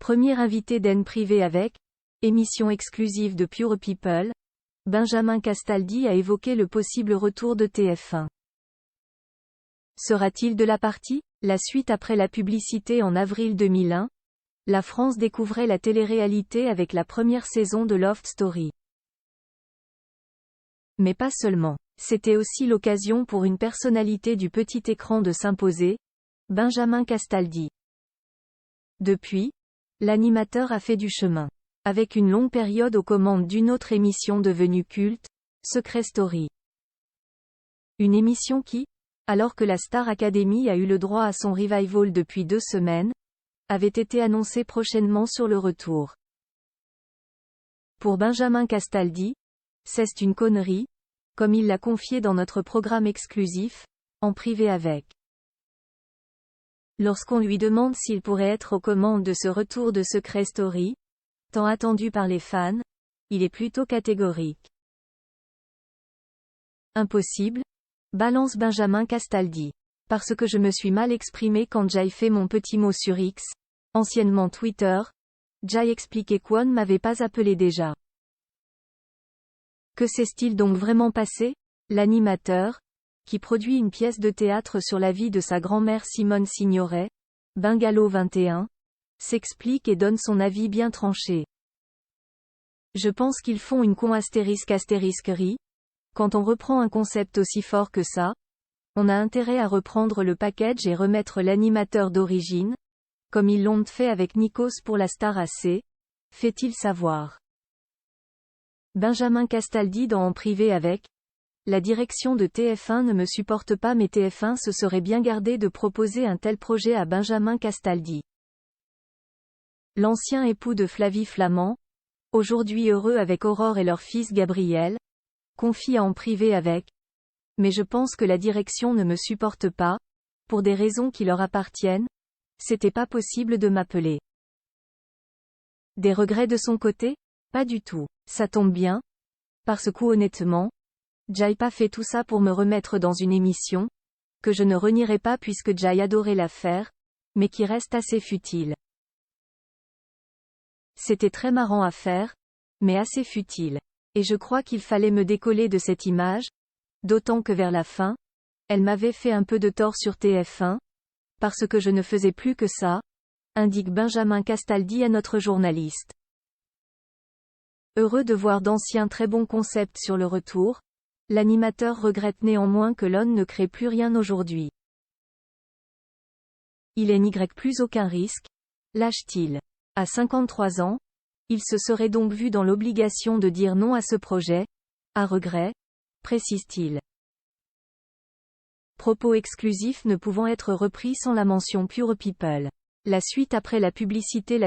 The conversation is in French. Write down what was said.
Premier invité d'N Privé avec, émission exclusive de Pure People, Benjamin Castaldi a évoqué le possible retour de TF1. Sera-t-il de la partie? La suite après la publicité en avril 2001, la France découvrait la télé-réalité avec la première saison de Love Story. Mais pas seulement. C'était aussi l'occasion pour une personnalité du petit écran de s'imposer, Benjamin Castaldi. Depuis, l'animateur a fait du chemin. Avec une longue période aux commandes d'une autre émission devenue culte, Secret Story. Une émission qui, alors que la Star Academy a eu le droit à son revival depuis 2 semaines, avait été annoncée prochainement sur le retour. Pour Benjamin Castaldi, c'est une connerie, comme il l'a confié dans notre programme exclusif, En Privé avec. Lorsqu'on lui demande s'il pourrait être aux commandes de ce retour de Secret Story, tant attendu par les fans, il est plutôt catégorique. Impossible, balance Benjamin Castaldi. Parce que je me suis mal exprimé quand j'ai fait mon petit mot sur X, anciennement Twitter, j'ai expliqué qu'on ne m'avait pas appelé déjà. Que s'est-il donc vraiment passé? L'animateur, qui produit une pièce de théâtre sur la vie de sa grand-mère Simone Signoret, Bungalow 21, s'explique et donne son avis bien tranché. Je pense qu'ils font une con astérisque-rie. Quand on reprend un concept aussi fort que ça, on a intérêt à reprendre le package et remettre l'animateur d'origine, comme ils l'ont fait avec Nikos pour la Star AC, fait-il savoir. Benjamin Castaldi dans En Privé avec. La direction de TF1 ne me supporte pas mais TF1 se serait bien gardé de proposer un tel projet à Benjamin Castaldi. L'ancien époux de Flavie Flament, aujourd'hui heureux avec Aurore et leur fils Gabriel, confie à En Privé avec. Mais je pense que la direction ne me supporte pas, pour des raisons qui leur appartiennent, c'était pas possible de m'appeler. Des regrets de son côté? Pas du tout. Ça tombe bien. Parce que honnêtement, j'ai pas fait tout ça pour me remettre dans une émission, que je ne renierai pas puisque j'ai adoré la faire, mais qui reste assez futile. C'était très marrant à faire, mais assez futile. Et je crois qu'il fallait me décoller de cette image, d'autant que vers la fin, elle m'avait fait un peu de tort sur TF1, parce que je ne faisais plus que ça, indique Benjamin Castaldi à notre journaliste. Heureux de voir d'anciens très bons concepts sur le retour, l'animateur regrette néanmoins que l'on ne crée plus rien aujourd'hui. Il n'y plus aucun risque, lâche-t-il. À 53 ans, il se serait donc vu dans l'obligation de dire non à ce projet, à regret, précise-t-il. Propos exclusifs ne pouvant être repris sans la mention Pure People. La suite après la publicité.